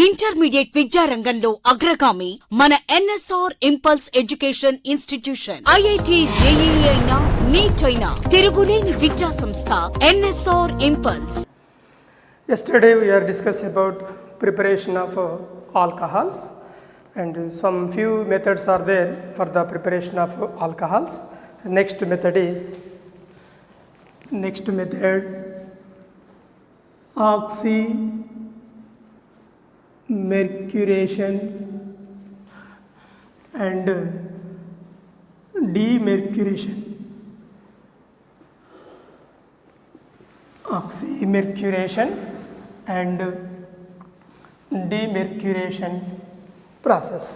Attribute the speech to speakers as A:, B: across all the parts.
A: Intermediate విద్యారంగంలో అగ్రగామి మన NSR impulse education institution. IIT JEE అయినా నీట్ అయినా తిరుగులేని విద్యా సంస్థ NSR impulse.
B: Yesterday we are discussing about preparation of alcohols, and some few methods are there for the preparation of alcohols. Next method oxymercuration and demercuration. Oxymercuration and demercuration process.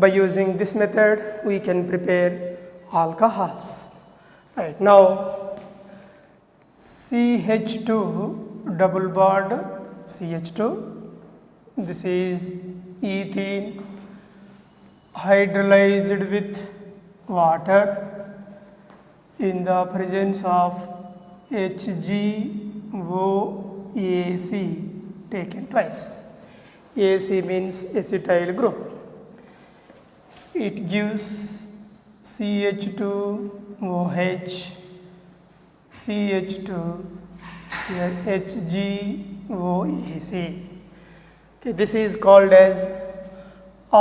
B: By using this method we can prepare alcohols. Right now CH2 double bond CH2, this is ethene hydrolyzed with water in the presence of HgOAC taken twice. AC means acetyl group. It gives CH2OH, CH2, here HgOAC. Okay, this is called as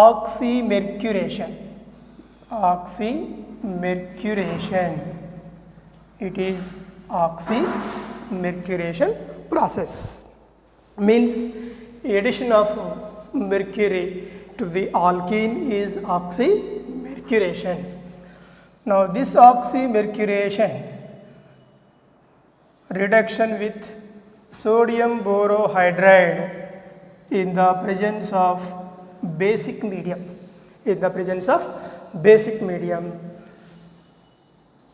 B: oxymercuration. Oxymercuration. It is oxymercuration process. Means addition of mercury to the alkene is oxymercuration. Now this oxymercuration reduction with sodium borohydride in the presence of basic medium.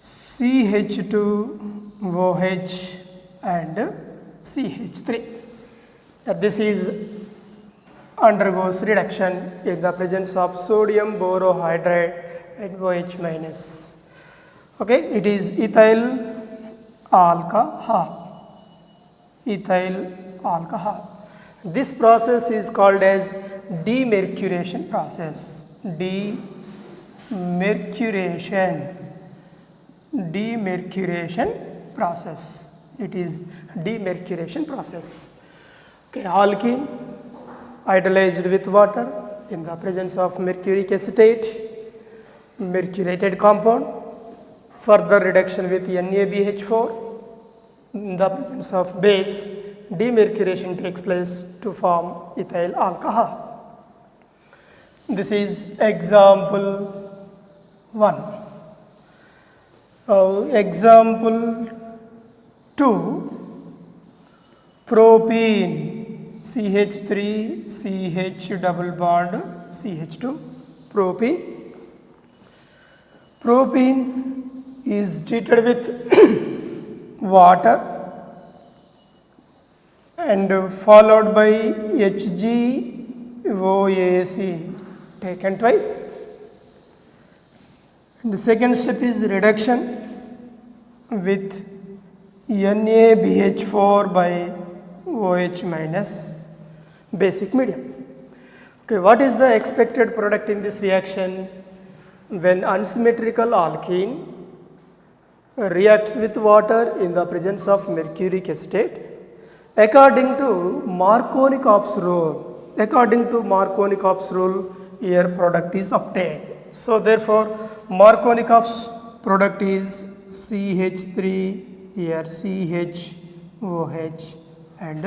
B: CH2OH and CH3. This is undergoes reduction in the presence of sodium borohydride and OH minus. Okay, it is ethyl alcohol. This process is called as demercuration process. Demercuration process. It is demercuration process. Okay, alkene hydrolyzed with water in the presence of mercuric acetate, mercurated compound. Further reduction with NaBH4 in the presence of base. Demercuration takes place to form ethyl alcohol. This is example 1. Example 2, propene, CH3 CH double bond CH2, propene is treated with water and followed by HgOAC taken twice. And the second step is reduction with NaBH4 by OH minus basic medium. Okay, what is the expected product in this reaction? When unsymmetrical alkene reacts with water in the presence of mercuric acetate, according to Markovnikov's rule, here product is obtained. So therefore Markovnikov's product is CH3, here CHOH and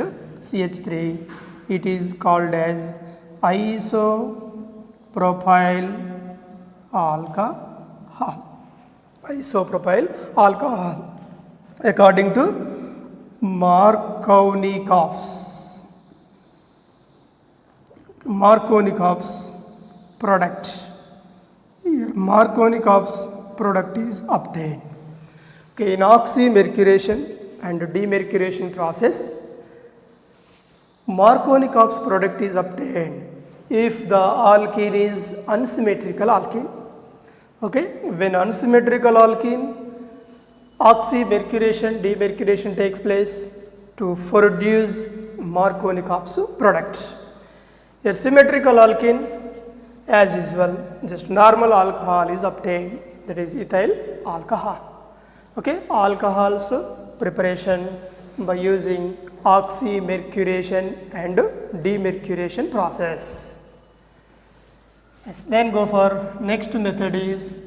B: CH3. It is called as isopropyl alcohol. According to Markovnikov's product. Here Markovnikov's product is obtained. Okay, in oxymercuration and demercuration process, Markovnikov's product is obtained if the alkene is unsymmetrical alkene. Okay, when unsymmetrical alkene, oxymercuration, demercuration takes place to produce Markovnikov's product. A symmetrical alkene, as usual, just normal alcohol is obtained, that is ethyl alcohol. Okay, alcohols preparation by using oxymercuration and demercuration process. Yes, then go for next method is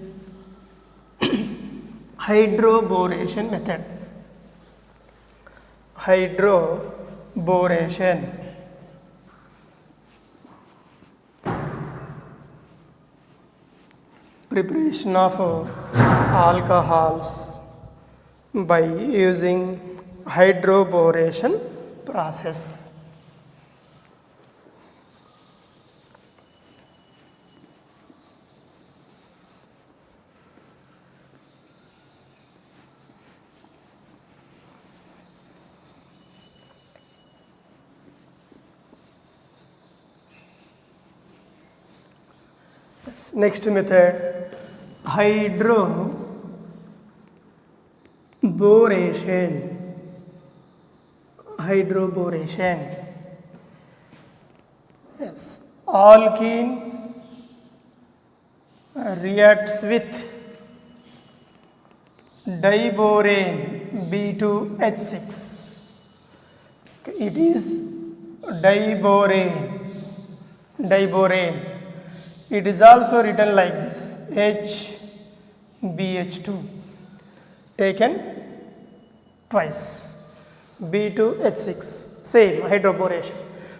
B: hydroboration method. Hydroboration. Preparation of alcohols by using hydroboration process. Yes, next method, hydroboration. Hydroboration. Yes, alkene reacts with diborane B2H6. Okay, it is diborane. It is also written like this, HBH2 taken twice. B2H6, same hydroboration,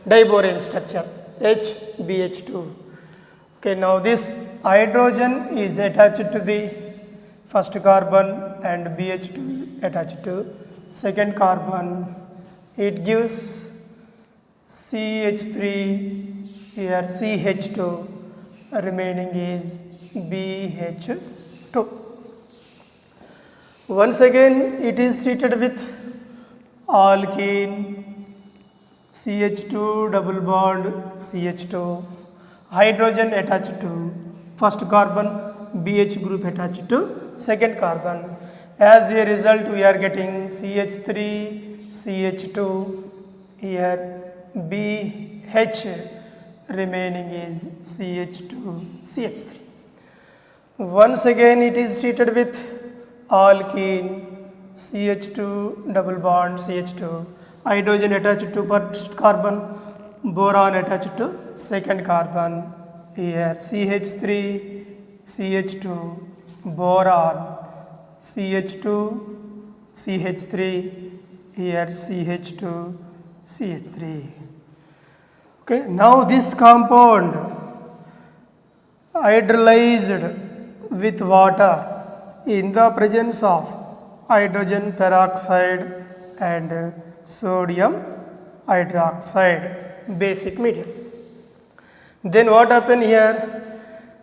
B: diborane structure, HBH2. Okay, now this hydrogen is attached to the first carbon and BH2 attached to second carbon. It gives CH3, here CH2, remaining is BH2. Once again it is treated with alkene, CH2 double bond CH2, hydrogen attached to first carbon, BH group attached to second carbon. As a result we are getting CH3, CH2, here BH, remaining is CH2, CH3. Once again it is treated with alkene, CH2 double bond CH2, hydrogen attached to first carbon, boron attached to second carbon, here CH3, CH2, boron, CH2, CH3, here CH2, CH3. Okay, now this compound hydrolyzed with water in the presence of hydrogen peroxide and sodium hydroxide, basic medium. Then what happen here?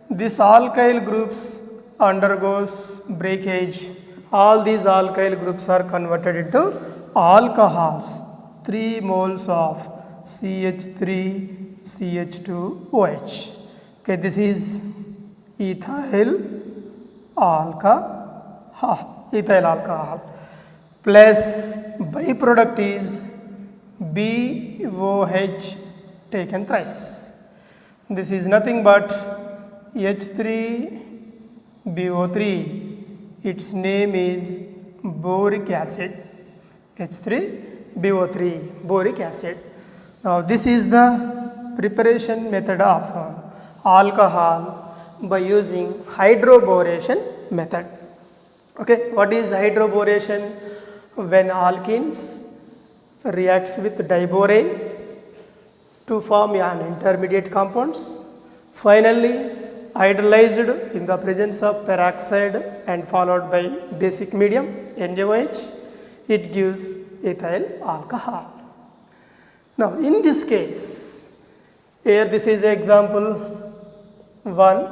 B: This alkyl groups undergoes breakage. All these alkyl groups are converted into alcohols. 3 moles of CH3, CH2OH. Okay, this is ethyl alcohol plus byproduct is BOH taken thrice. This is nothing but H3BO3. Its name is boric acid. H3BO3, boric acid. Now this is the preparation method of alcohol by using hydroboration method. Okay, what is hydroboration? When alkenes reacts with diborane to form an intermediate compounds, finally hydrolyzed in the presence of peroxide and followed by basic medium NaOH, it gives ethyl alcohol. Now in this case, here this is example 1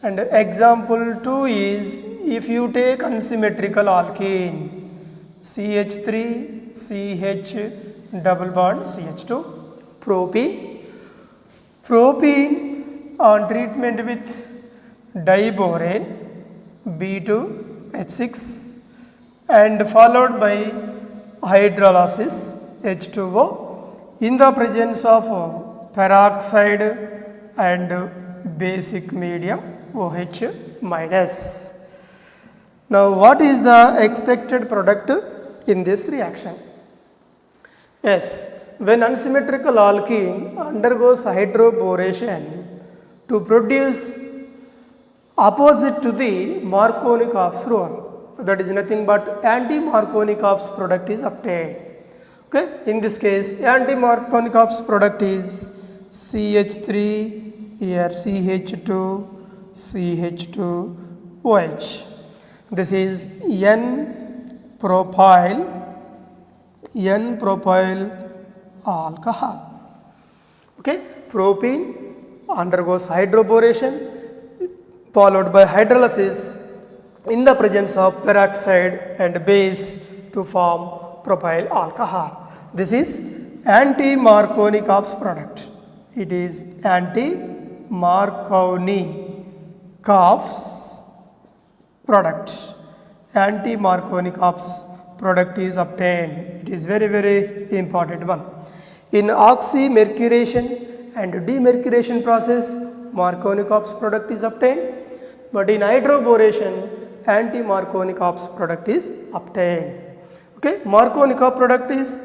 B: and example 2 is if you take unsymmetrical alkene CH3, CH double bond CH2, propene on treatment with diborane B2H6 and followed by hydrolysis H2O in the presence of peroxide and basic medium OH minus. Now what is the expected product in this reaction? Yes, when unsymmetrical alkene undergoes hydroboration to produce opposite to the Markovnikov rule, that is nothing but anti-Markovnikov's product is obtained. Okay, in this case anti-Markovnikov's product is CH3, here CH2, CH2, OH. This is N-propyl alcohol. Okay, propene undergoes hydroboration followed by hydrolysis in the presence of peroxide and base to form propyl alcohol. This is anti-Markovnikov's product. It is anti-Markovnikov's product. Anti-Markovnikov's product is obtained. It is very, very important one. In oxymercuration and demercuration process, Markovnikov's product is obtained, but in hydroboration, anti-Markovnikov's product is obtained. Okay, Markovnikov product is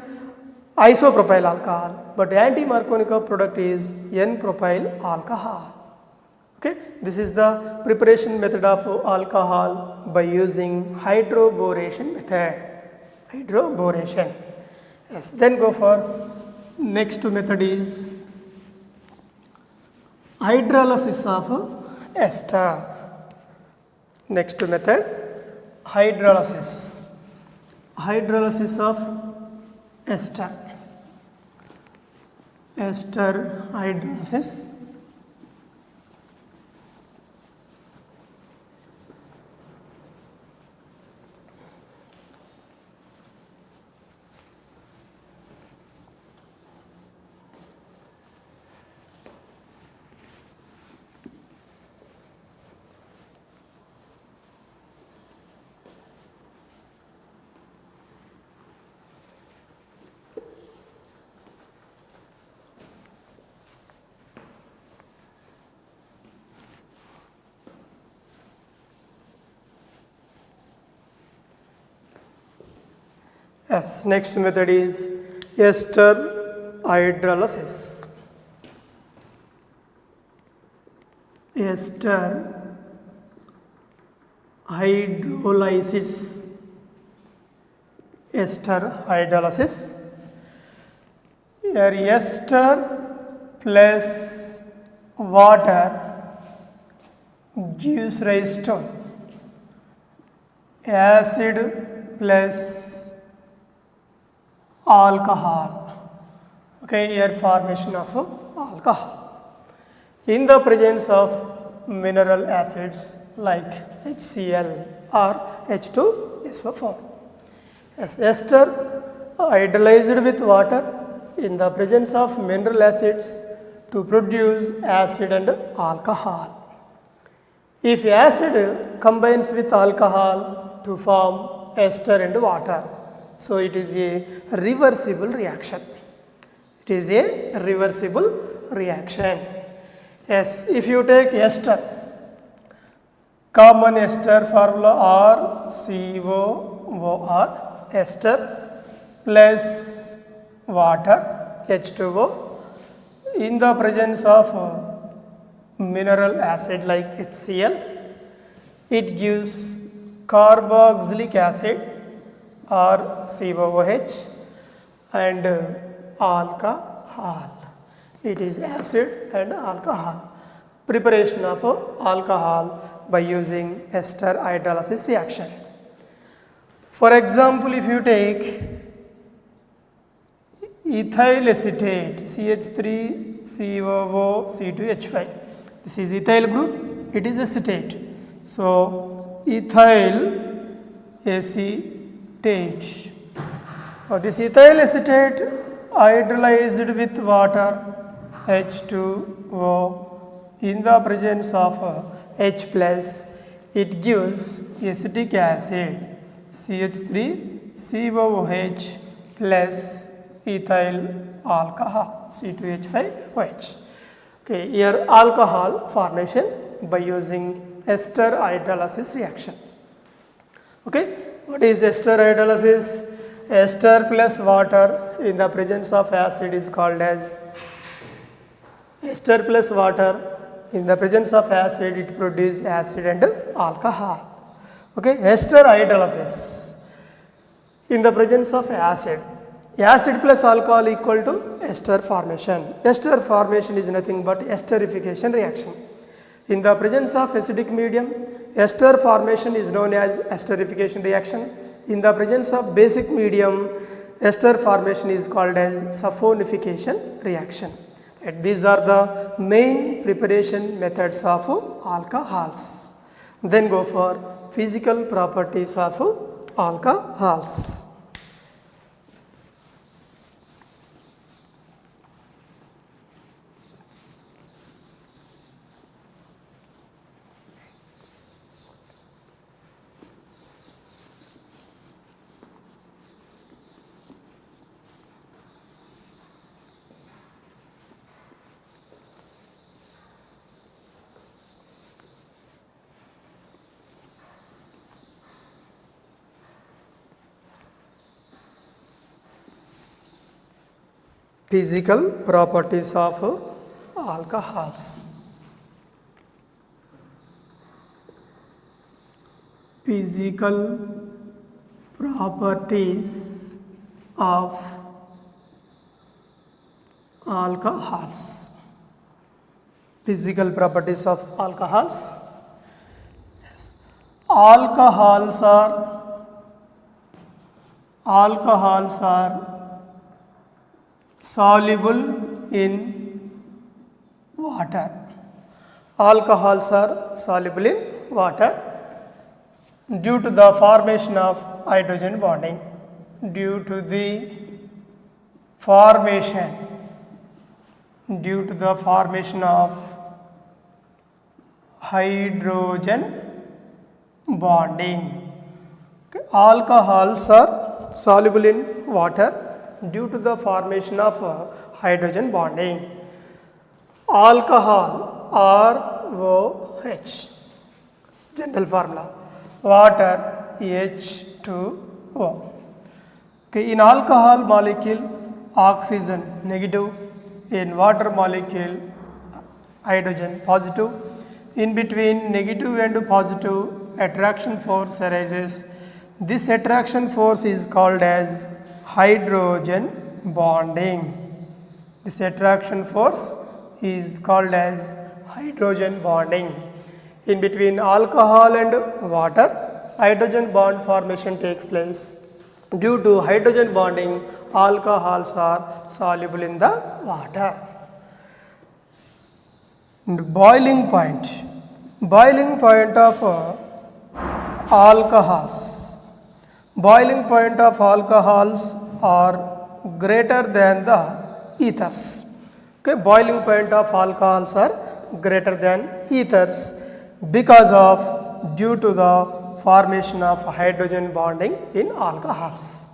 B: isopropyl alcohol, but anti-Markovnikov product is N-propyl alcohol. Okay, this is the preparation method of alcohol by using hydroboration method. Hydroboration. Yes, then go for next method is hydrolysis of ester. Next method, hydrolysis. Hydrolysis of ester. Ester hydrolysis. Yes, next method is ester hydrolysis. Ester hydrolysis. Ester hydrolysis. Here ester plus water gives rise to acid plus alcohol. Okay, here formation of alcohol in the presence of mineral acids like HCl or H2SO4. Yes, ester hydrolyzed with water in the presence of mineral acids to produce acid and alcohol. If acid combines with alcohol to form ester and water, so it is a reversible reaction. It is a reversible reaction. Yes, if you take ester, common ester formula RCOOR, ester plus water H2O in the presence of mineral acid like HCl, it gives carboxylic acid or COOH and alcohol. It is acid and alcohol. Preparation of alcohol by using ester hydrolysis reaction. For example, if you take ethyl acetate CH3COO C2H5, this is ethyl group, it is acetate. So ethyl acetate. This ethyl acetate hydrolyzed with water H2O in the presence of H plus, it gives acetic acid CH3COOH plus ethyl alcohol, C2H5OH. Okay, here alcohol formation by using ester hydrolysis reaction. Okay, what is ester hydrolysis? Ester plus water in the presence of acid is called as ester plus water. In the presence of acid, it produces acid and alcohol. Okay, ester hydrolysis. In the presence of acid, acid plus alcohol equal to ester formation. Ester formation is nothing but esterification reaction. In the presence of acidic medium, ester formation is known as esterification reaction. In the presence of basic medium, ester formation is called as saponification reaction. And these are the main preparation methods of alcohols. Then go for physical properties of alcohols. Physical properties of alcohols. Physical properties of alcohols. Physical properties of alcohols. Yes. Alcohols are soluble in water. Alcohols are soluble in water due to the formation of hydrogen bonding. Due to the formation of hydrogen bonding. Okay. Alcohols are soluble in water due to the formation of hydrogen bonding. Alcohol ROH, general formula, water H2O. Okay, in alcohol molecule oxygen negative, in water molecule hydrogen positive. In between negative and positive attraction force arises. This attraction force is called as hydrogen bonding. This attraction force is called as hydrogen bonding. In between alcohol and water, hydrogen bond formation takes place. Due to hydrogen bonding, alcohols are soluble in the water. And boiling point of alcohols. Boiling point of alcohols are greater than the ethers. Okay, boiling point of alcohols are greater than ethers because of due to the formation of hydrogen bonding in alcohols.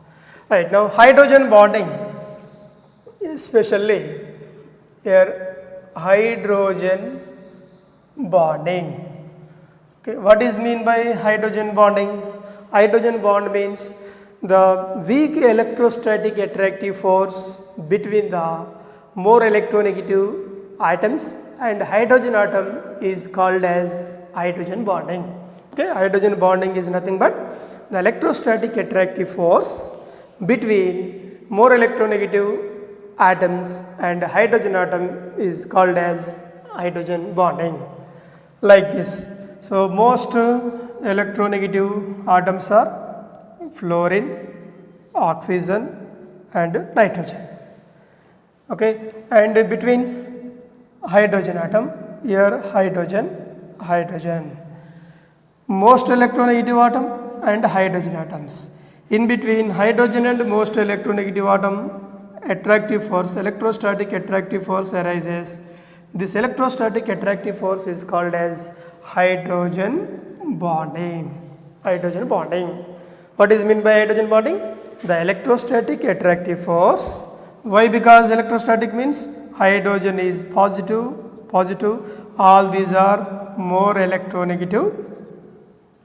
B: Right now, hydrogen bonding, especially here hydrogen bonding. Okay, what is mean by hydrogen bonding? Hydrogen bond means the weak electrostatic attractive force between the more electronegative atoms and hydrogen atom is called as hydrogen bonding. Okay, hydrogen bonding is nothing but the electrostatic attractive force between more electronegative atoms and hydrogen atom is called as hydrogen bonding. Like this. So most electronegative atoms are fluorine, oxygen and nitrogen. Okay, and between hydrogen atom, here hydrogen. Most electronegative atom and hydrogen atoms. In between hydrogen and most electronegative atom, attractive force, electrostatic attractive force arises. This electrostatic attractive force is called as hydrogen bonding. Hydrogen bonding. What is meant by hydrogen bonding? The electrostatic attractive force Why? Because electrostatic means hydrogen is positive, all these are more electronegative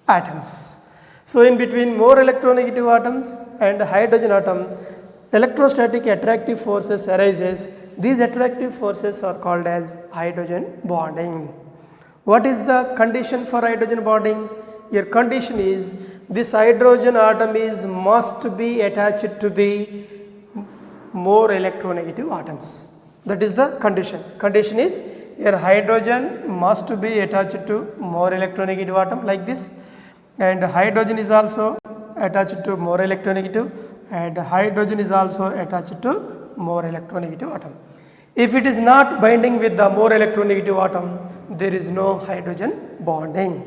B: atoms. So in between more electronegative atoms and hydrogen atom, electrostatic attractive forces arises. These attractive forces are called as hydrogen bonding. What is the condition for hydrogen bonding? Your condition is this hydrogen atom is must be attached to the more electronegative atoms. That is the condition. Condition is your hydrogen must be attached to more electronegative atom like this, and hydrogen is also attached to more electronegative, and hydrogen is also attached to more electronegative atom. If it is not binding with the more electronegative atom, there is no hydrogen bonding.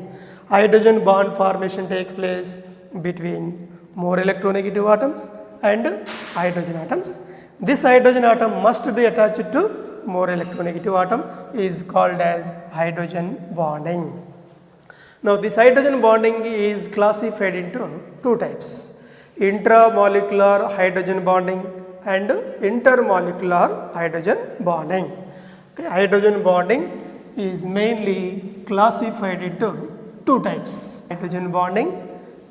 B: Hydrogen bond formation takes place between more electronegative atoms and hydrogen atoms. This hydrogen atom must be attached to more electronegative atom is called as hydrogen bonding. Now this hydrogen bonding is classified into two types: intramolecular hydrogen bonding and intermolecular hydrogen bonding. Okay, hydrogen bonding is mainly classified into two types: hydrogen bonding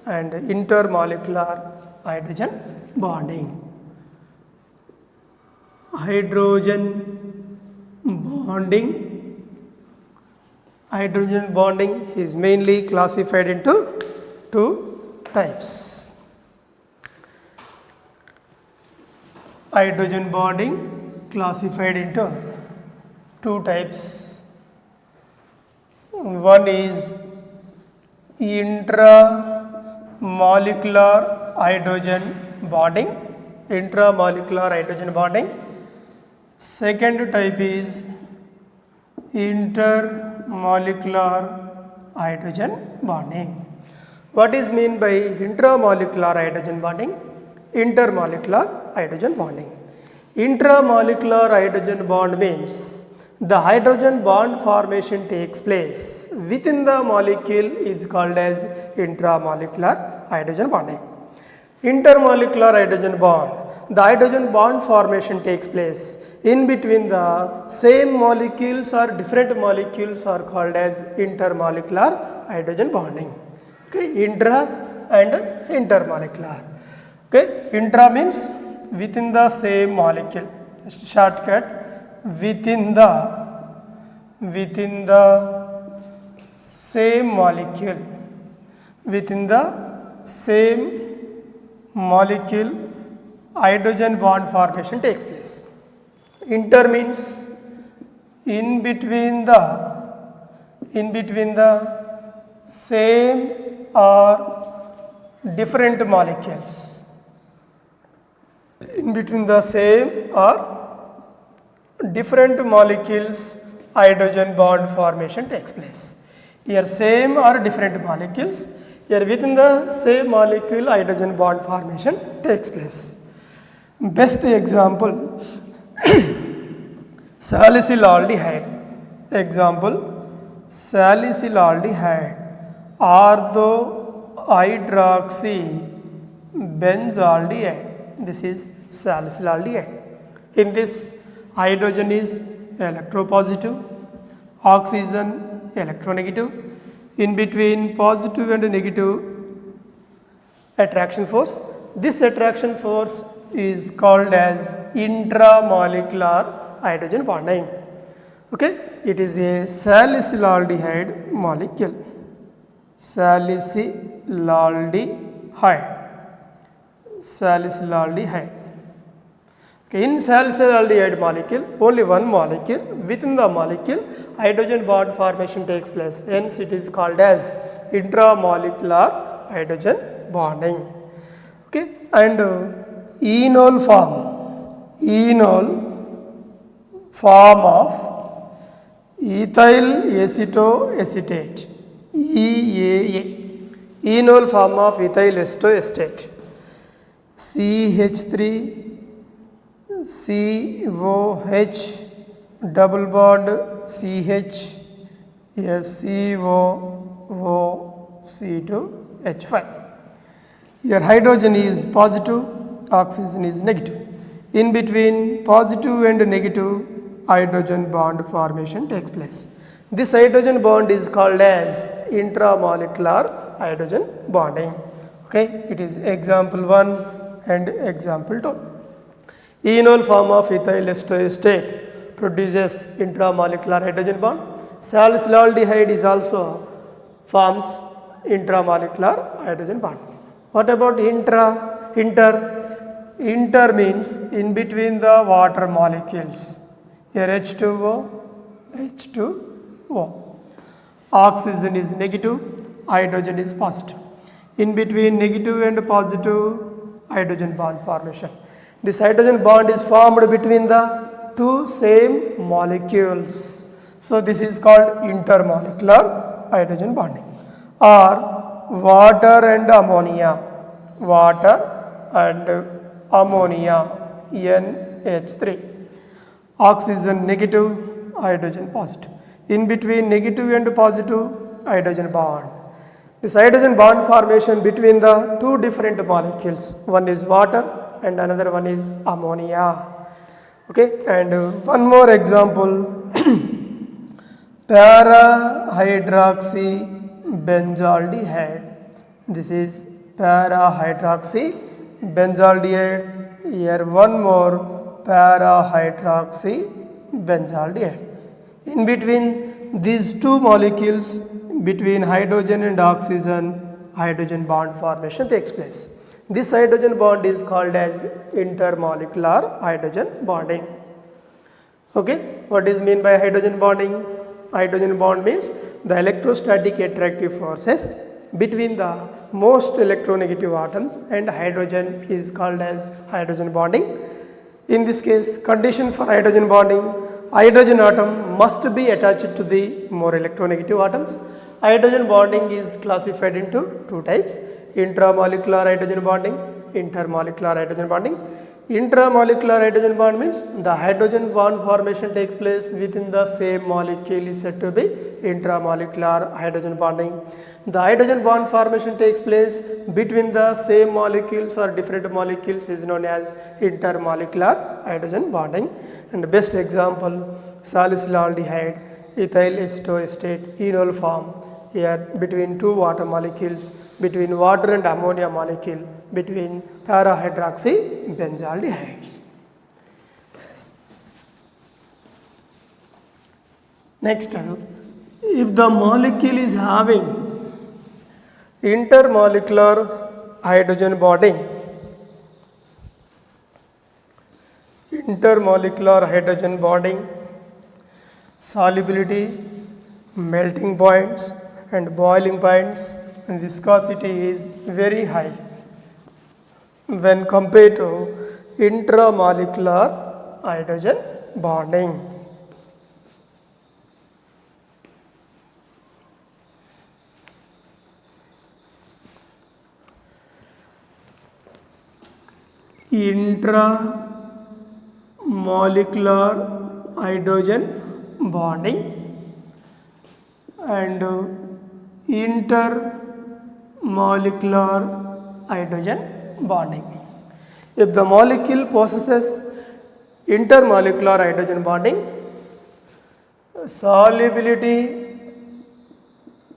B: and intermolecular hydrogen bonding. Hydrogen bonding is mainly classified into two types. Hydrogen bonding classified into two types. One is intramolecular hydrogen bonding. Second type is intermolecular hydrogen bonding. What is mean by intramolecular hydrogen bonding? Intermolecular hydrogen bonding. Intramolecular hydrogen bond means the hydrogen bond formation takes place within the molecule is called as intramolecular hydrogen bonding. Intermolecular hydrogen bond, the hydrogen bond formation takes place in between the same molecules or different molecules are called as intermolecular hydrogen bonding. Okay, intra and intermolecular. Okay, intra means within the same molecule. Just shortcut, within the same molecule. Within the same molecule, hydrogen bond formation takes place. Inter means in between the same or different molecules. In between the same or different molecules, hydrogen bond formation takes place. Here same or different molecules, here within the same molecule hydrogen bond formation takes place. Best example salicylaldehyde. Example salicylaldehyde, orthohydroxybenzaldehyde. This is salicylaldehyde. In this, hydrogen is electropositive, oxygen electronegative. In between positive and negative attraction force. This attraction force is called as intramolecular hydrogen bonding. Okay, it is a salicylaldehyde molecule. Salicylaldehyde. Okay, in salicylaldehyde molecule, only one molecule. Within the molecule, hydrogen bond formation takes place. Hence, it is called as intramolecular hydrogen bonding. Okay, and enol form of ethyl acetoacetate, EAA. Enol form of ethyl acetoacetate, CH3 COH double bond CH SCOOC2H5. Here hydrogen is positive, oxygen is negative. In between positive and negative hydrogen bond formation takes place. This hydrogen bond is called as intramolecular hydrogen bonding. Okay, it is example 1 and example 2. Enol form of ethyl acetate produces intramolecular hydrogen bond. Salicylaldehyde is also forms intramolecular hydrogen bond. What about inter? Inter means in between the water molecules. Here H2O, H2O. Oxygen is negative, hydrogen is positive. In between negative and positive hydrogen bond formation. This hydrogen bond is formed between the two same molecules. So this is called intermolecular hydrogen bonding. Or water and ammonia. Water and ammonia, NH3. Oxygen negative, hydrogen positive. In between negative and positive hydrogen bond. This hydrogen bond formation between the two different molecules. One is water and another one is ammonia. Okay, and one more example. Para-hydroxybenzaldehyde. This is para-hydroxybenzaldehyde. Here one more para-hydroxybenzaldehyde. In between these two molecules, between hydrogen and oxygen, hydrogen bond formation takes place. This hydrogen bond is called as intermolecular hydrogen bonding. Okay, what is mean by hydrogen bonding? Hydrogen bond means the electrostatic attractive forces between the most electronegative atoms and hydrogen is called as hydrogen bonding. In this case, condition for hydrogen bonding, hydrogen atom must be attached to the more electronegative atoms. Hydrogen bonding is classified into two types: intramolecular hydrogen bonding, intermolecular hydrogen bonding. Intramolecular hydrogen bond means the hydrogen bond formation takes place within the same molecule is said to be intramolecular hydrogen bonding. The hydrogen bond formation takes place between the same molecules or different molecules is known as intermolecular hydrogen bonding. And the best example, salicylaldehyde, ethyl acetate, enol form. Here between two water molecules, between water and ammonia molecule, between para-hydroxybenzaldehydes. Next, if the molecule is having intermolecular hydrogen bonding, solubility, melting points and boiling points and viscosity is very high when compared to intramolecular hydrogen bonding. Intramolecular hydrogen bonding and intermolecular hydrogen bonding. If the molecule possesses intermolecular hydrogen bonding, solubility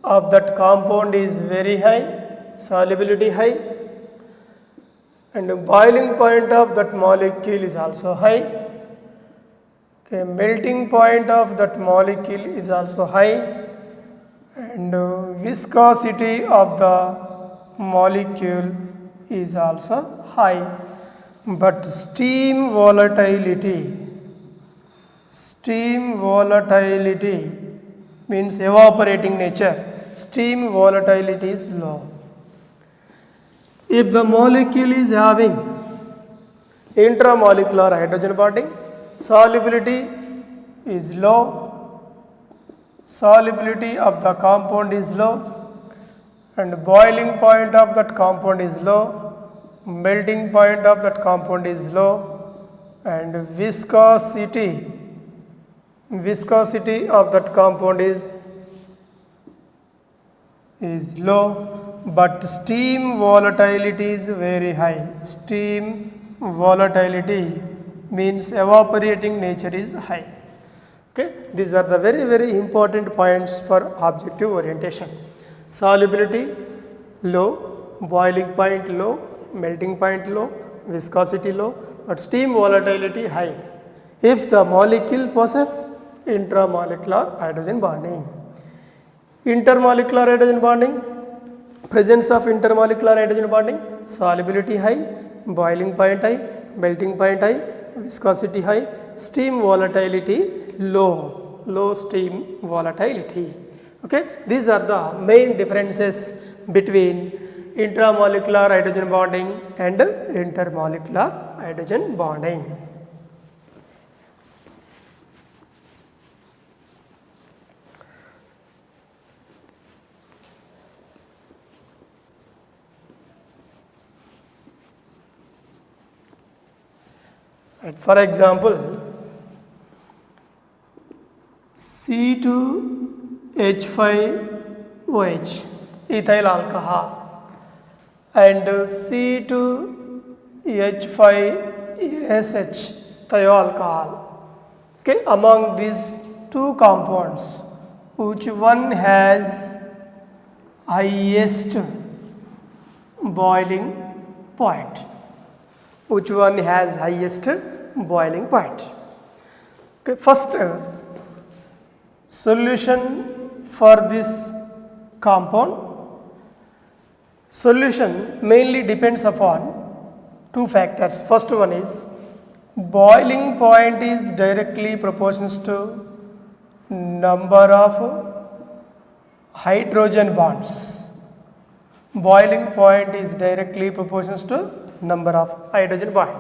B: of that compound is very high, solubility high, and the boiling point of that molecule is also high. Okay, melting point of that molecule is also high, and viscosity of the molecule is also high, but steam volatility means evaporating nature, steam volatility is low. If the molecule is having intramolecular hydrogen bonding, solubility is low, solubility of the compound is low, and boiling point of that compound is low, melting point of that compound is low, and viscosity of that compound is low, but steam volatility is very high. Steam volatility means evaporating nature is high. Okay, these are the very important points for objective orientation. Solubility low, boiling point low, melting point low, viscosity low, but steam volatility high if the molecule possesses intramolecular hydrogen bonding. Intermolecular hydrogen bonding, presence of intermolecular hydrogen bonding, solubility high, boiling point high, melting point high, viscosity high, steam volatility low, low steam volatility. Okay, these are the main differences between intramolecular hydrogen bonding and intermolecular hydrogen bonding. Right, for example, C2H5OH, ethyl alcohol, and C2H5SH, thioalcohol. Okay, among these two compounds, which one has highest boiling point? Which one has highest boiling point? Okay, first solution for this compound. Solution mainly depends upon two factors. First one is boiling point is directly proportional to number of hydrogen bonds. Boiling point is directly proportional to number of hydrogen bond.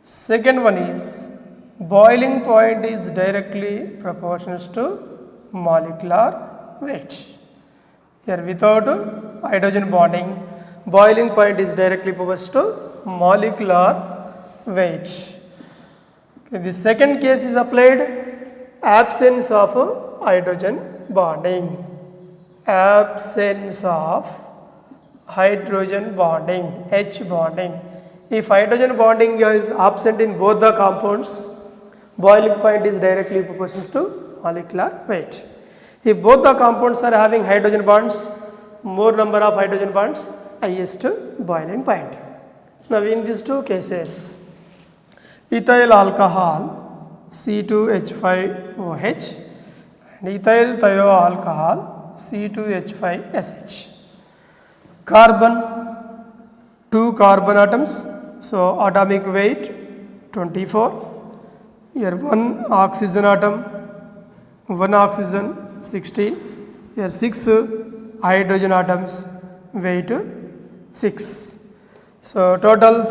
B: Second one is boiling point is directly proportional to molecular weight. Here without hydrogen bonding, boiling point is directly proportional to molecular weight. Okay, the second case is applied absence of hydrogen bonding. Absence of hydrogen bonding, H bonding. If hydrogen bonding is absent in both the compounds, boiling point is directly proportional to molecular weight. If both the compounds are having hydrogen bonds, more number of hydrogen bonds, highest boiling point. Now in these two cases, ethyl alcohol C2H5OH and ethyl thioalcohol C2H5SH. Carbon, 2 carbon atoms, so atomic weight 24. Here 1 oxygen atom, 1 oxygen 16. Here 6 hydrogen atoms, weight 6. So total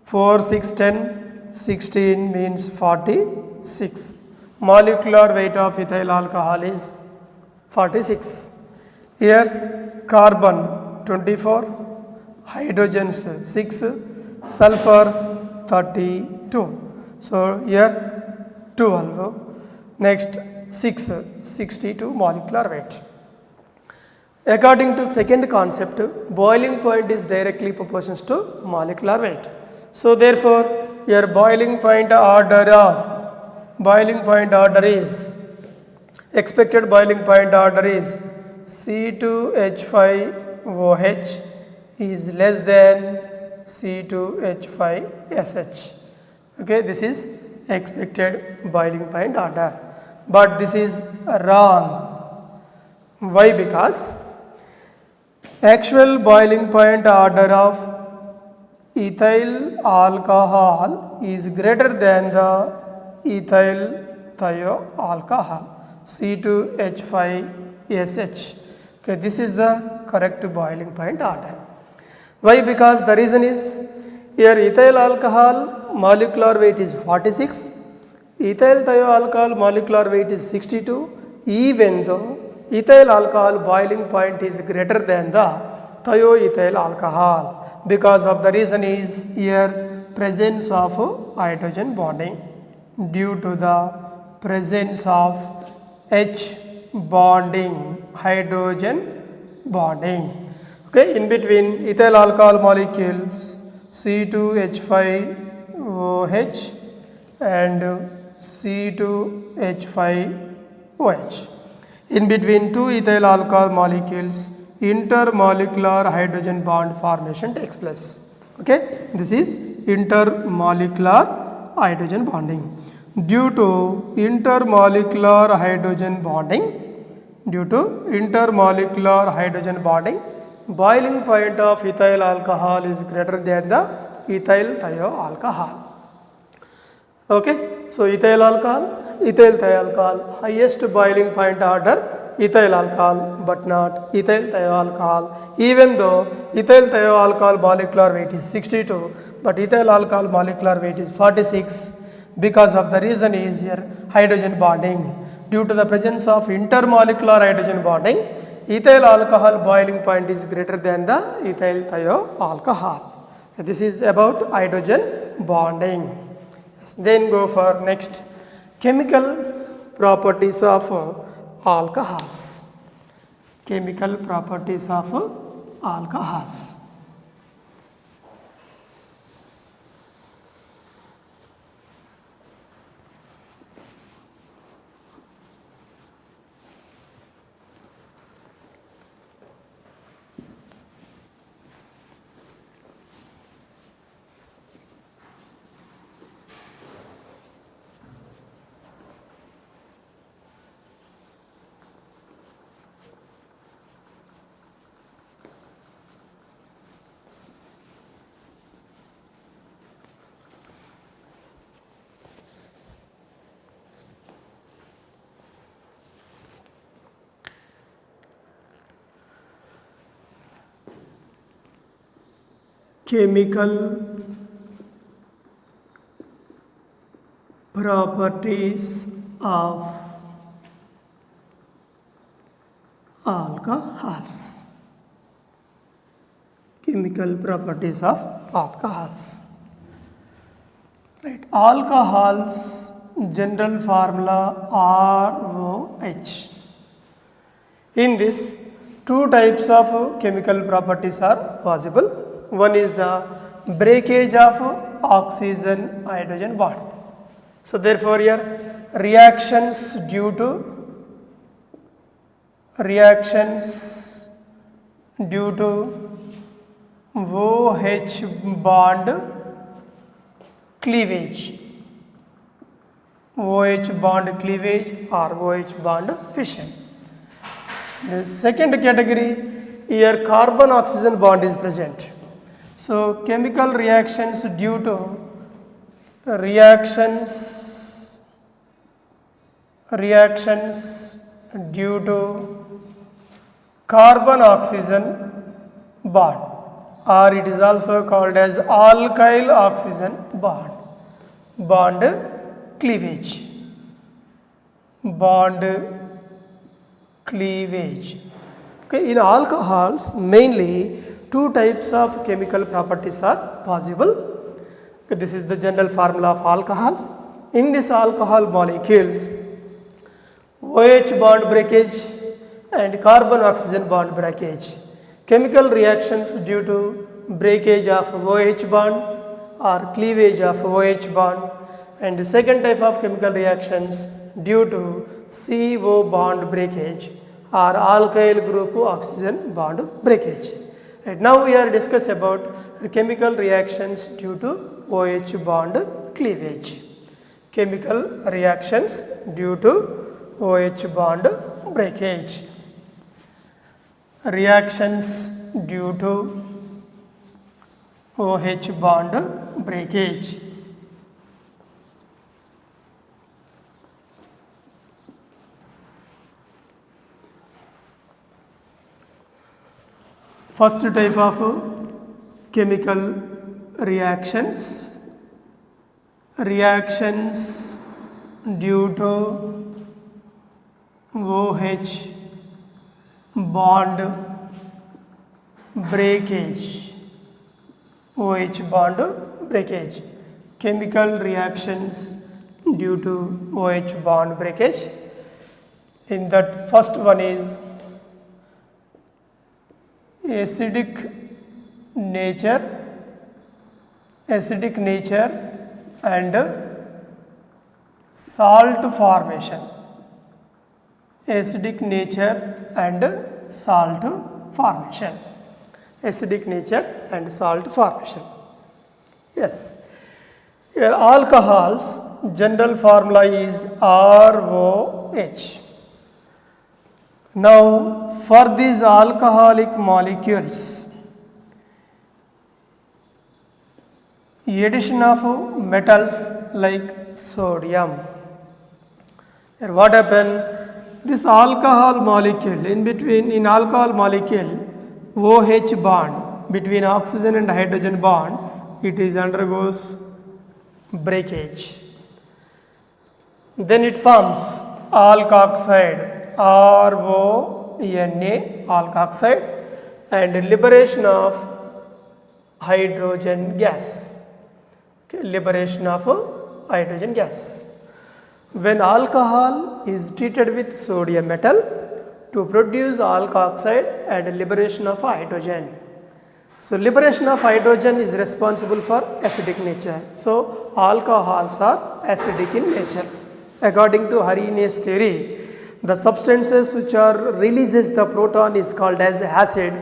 B: 4, 6, 10, 16 means 46. Molecular weight of ethyl alcohol is 46. Here carbon 24, hydrogens 6, sulfur 32. So here 12, next 6, 62 molecular weight. According to second concept, boiling point is directly proportional to molecular weight. So therefore, your boiling point order is expected boiling point order is C2H5OH is less than C2H5SH. Okay, this is expected boiling point order. But this is wrong. Why? Because actual boiling point order of ethyl alcohol is greater than the ethyl thioalcohol C2H5SH. Okay, this is the correct boiling point order. Why? Because the reason is here ethyl alcohol molecular weight is 46, ethyl thioalcohol molecular weight is 62, even though ethyl alcohol boiling point is greater than the thioethyl alcohol. Because of the reason is here presence of hydrogen bonding due to the presence of H bonding, hydrogen bonding. Okay, in between ethyl alcohol molecules C2H5 OH and C2H5OH. In between two ethyl alcohol molecules, intermolecular hydrogen bond formation takes place. Okay, this is intermolecular hydrogen bonding. Due to intermolecular hydrogen bonding, boiling point of ethyl alcohol is greater than the ethyl thioalcohol. Okay, so ethyl thioalcohol, highest boiling point order ethyl alcohol but not ethyl thioalcohol, even though ethyl thioalcohol molecular weight is 62 but ethyl alcohol molecular weight is 46, because of the reason is here hydrogen bonding. Due to the presence of intermolecular hydrogen bonding, ethyl alcohol boiling point is greater than the ethyl thioalcohol. This is about hydrogen bonding. Then go for next, chemical properties of alcohols. Chemical properties of alcohols. Chemical properties of alcohols. Chemical properties of alcohols. Right. Alcohols general formula ROH. In this, two types of chemical properties are possible. One is the breakage of oxygen hydrogen bond. So therefore here reactions due to OH bond cleavage, OH bond cleavage or OH bond fission. The second category, here carbon oxygen bond is present. So chemical reactions due to carbon oxygen bond, or it is also called as alkyl oxygen bond cleavage. Okay, in alcohols mainly two types of chemical properties are possible. Okay, this is the general formula of alcohols. In this alcohol molecules, OH bond breakage and carbon oxygen bond breakage. Chemical reactions due to breakage of OH bond or cleavage of OH bond, and the second type of chemical reactions due to CO bond breakage or alkyl group oxygen bond breakage. Right, now we are discuss about chemical reactions due to OH bond cleavage. Chemical reactions due to OH bond breakage. Reactions due to OH bond breakage. First type of chemical reactions due to OH bond breakage. OH bond breakage. Chemical reactions due to OH bond breakage. In that first one is acidic nature and salt formation. Acidic nature and salt formation. Acidic nature and salt formation. Yes. Here alcohols general formula is ROH. Now for these alcoholic molecules, addition of metals like sodium. Here what happened? This alcohol molecule in alcohol molecule OH bond between oxygen and hydrogen bond, it is undergoes breakage. Then it forms alkoxide, RONA, alkoxide, and liberation of hydrogen gas. Okay, liberation of hydrogen gas. When alcohol is treated with sodium metal to produce alkoxide and liberation of hydrogen. So liberation of hydrogen is responsible for acidic nature. So alcohols are acidic in nature. According to Arrhenius theory, the substances which are releases the proton is called as acid.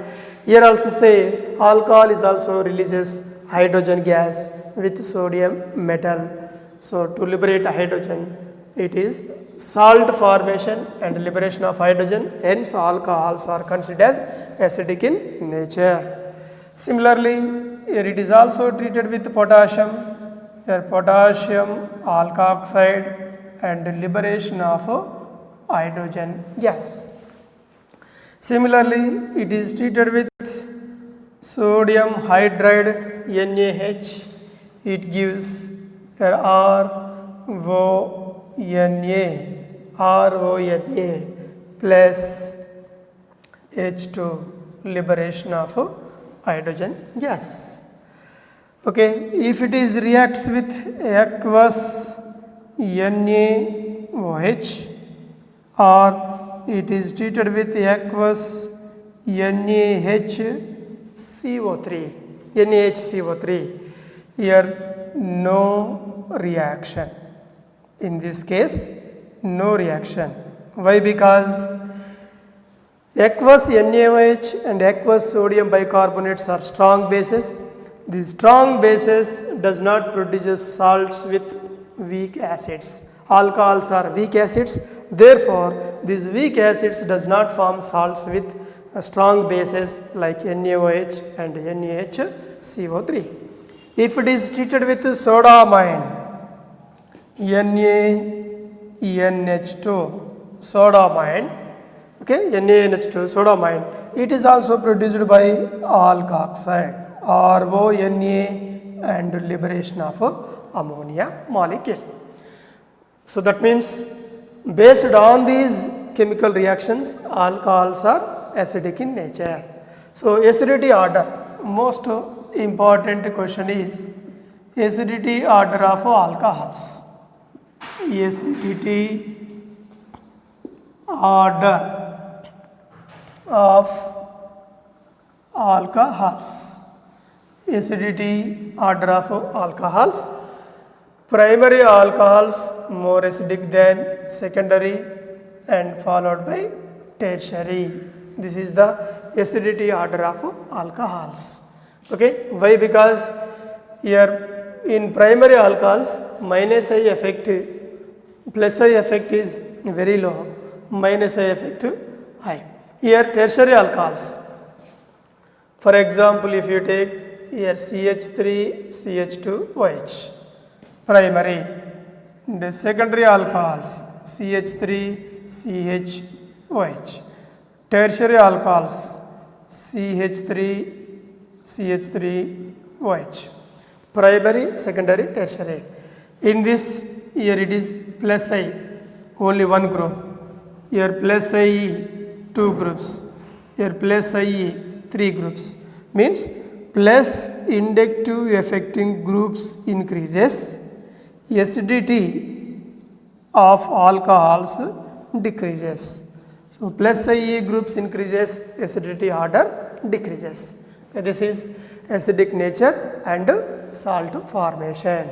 B: Here also say alcohol is also releases hydrogen gas with sodium metal. So to liberate hydrogen, it is salt formation and liberation of hydrogen. Hence alcohols are considered as acidic in nature. Similarly, here it is also treated with potassium. Here potassium alkoxide and liberation of hydrogen gas. Similarly, it is treated with sodium hydride NaH. It gives here RONA plus H2, liberation of hydrogen gas. Okay, if it is reacts with aqueous NaOH or it is treated with aqueous NaHCO3, here no reaction. In this case, no reaction. Why? Because aqueous NaOH and aqueous sodium bicarbonates are strong bases. These strong bases does not produce salts with weak acids. Alcohols are weak acids. Therefore, these weak acids does not form salts with strong bases like NaOH and NaHCO3. If it is treated with sodamine, NaNH2, sodamine, okay, NaNH2, sodamine, it is also produced by alkoxide, RONA, and liberation of ammonia molecule. So that means based on these chemical reactions, alcohols are acidic in nature. So acidity order, most important question is acidity order of alcohols. Acidity order of alcohols. Acidity order of alcohols. Primary alcohols more acidic than secondary and followed by tertiary. This is the acidity order of alcohols. Okay, why? Because here in primary alcohols minus I effect plus I effect is very low, minus I effect high. Here tertiary alcohols, for example, if you take here CH3 CH2OH, primary. The secondary alcohols CH3 CHOH, tertiary alcohols CH3 CH3OH, primary, secondary, tertiary. In this, here it is plus I, only one group. Here plus IE, two groups. Here plus IE, three groups. Means plus inductive affecting groups increases, acidity of alcohols decreases. So plus IE groups increases, acidity order decreases. This is acidic nature and salt formation.